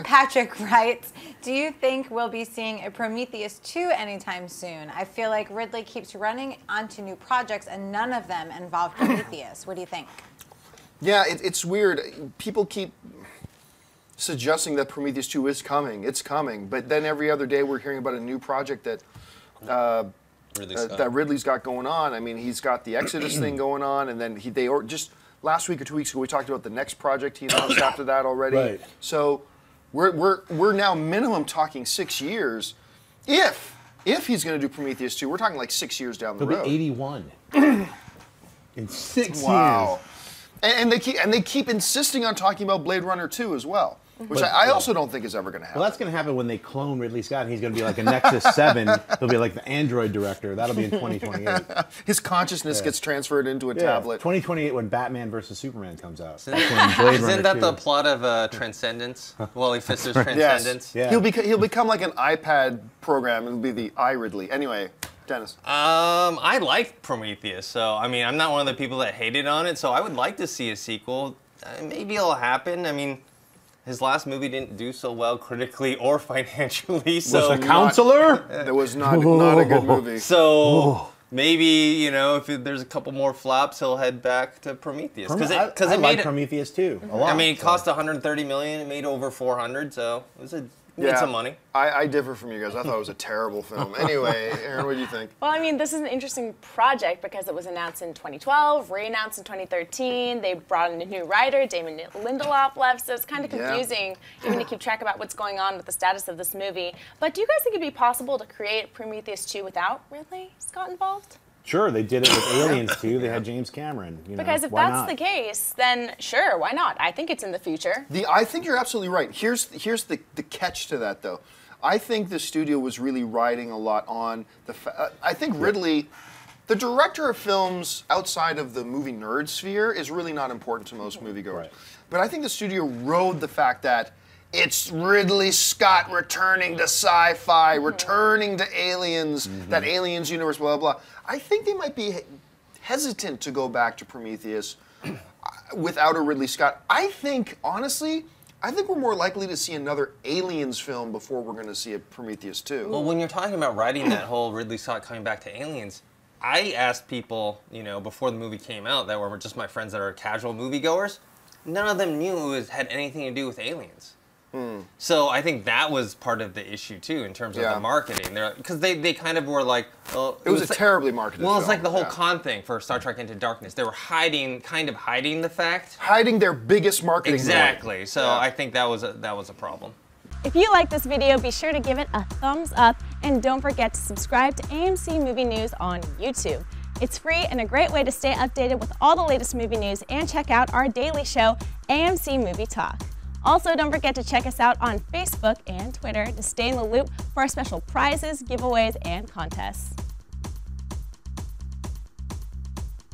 Patrick writes, do you think we'll be seeing a Prometheus 2 anytime soon? I feel like Ridley keeps running onto new projects and none of them involve Prometheus. What do you think? Yeah, it's weird. People keep suggesting that Prometheus 2 is coming. It's coming. But then every other day we're hearing about a new project that Ridley's got going on. I mean, he's got the Exodus thing going on, and then just last week or 2 weeks ago we talked about the next project he announced after that already. Right. So we're now minimum talking 6 years. If he's going to do Prometheus 2, we're talking like 6 years down the road. He'll be 81 in 6 Wow. years. And they keep insisting on talking about Blade Runner 2 as well, which I also don't think is ever going to happen. Well, that's going to happen when they clone Ridley Scott, and he's going to be like a Nexus 7. He'll be like the Android director. That'll be in 2028. His consciousness gets transferred into a tablet. 2028 when Batman vs. Superman comes out. Isn't that the plot of Transcendence? Wally Pfister's Transcendence? Yes. Yeah. He'll become like an iPad program. It'll be the iRidley. Anyway, Dennis. I like Prometheus, so I mean, I'm not one of the people that hated on it, so I would like to see a sequel. Maybe it'll happen. I mean, his last movie didn't do so well critically or financially. So was The Counselor? That was not a good movie. So maybe, you know, if there's a couple more flops, he'll head back to Prometheus. I like Prometheus too. A lot. I mean, it cost $130 million. It made over 400, so it made some money. I differ from you guys. I thought it was a terrible film. Anyway, Aaron, what do you think? Well, I mean, this is an interesting project because it was announced in 2012, re-announced in 2013. They brought in a new writer, Damon Lindelof left, so it's kind of confusing even to keep track about what's going on with the status of this movie. But do you guys think it'd be possible to create Prometheus 2 without Ridley Scott involved? Sure, they did it with Aliens too. They had James Cameron. Because if that's the case, then sure, why not? I think it's in the future. I think you're absolutely right. Here's the catch to that, though. I think the studio was really riding a lot on the I think Ridley, the director of films outside of the movie nerd sphere, is really not important to most moviegoers. Right. But I think the studio rode the fact that it's Ridley Scott returning to sci-fi, returning to aliens, that aliens universe, blah, blah, blah. I think they might be hesitant to go back to Prometheus without a Ridley Scott. I think, honestly, we're more likely to see another Aliens film before we're going to see a Prometheus 2. Well, when you're talking about writing that whole Ridley Scott coming back to Aliens, I asked people, you know, before the movie came out that were just my friends that are casual moviegoers. None of them knew it had anything to do with aliens. So I think that was part of the issue too, in terms of the marketing. Because they kind of were like, well, it was a terribly marketed film. Well, it's like the whole Khan thing for Star Trek Into Darkness. They were kind of hiding the fact. Hiding their biggest marketing. Exactly. So I think that was a problem. If you like this video, be sure to give it a thumbs up, and don't forget to subscribe to AMC Movie News on YouTube. It's free and a great way to stay updated with all the latest movie news, and check out our daily show, AMC Movie Talk. Also, don't forget to check us out on Facebook and Twitter to stay in the loop for our special prizes, giveaways, and contests.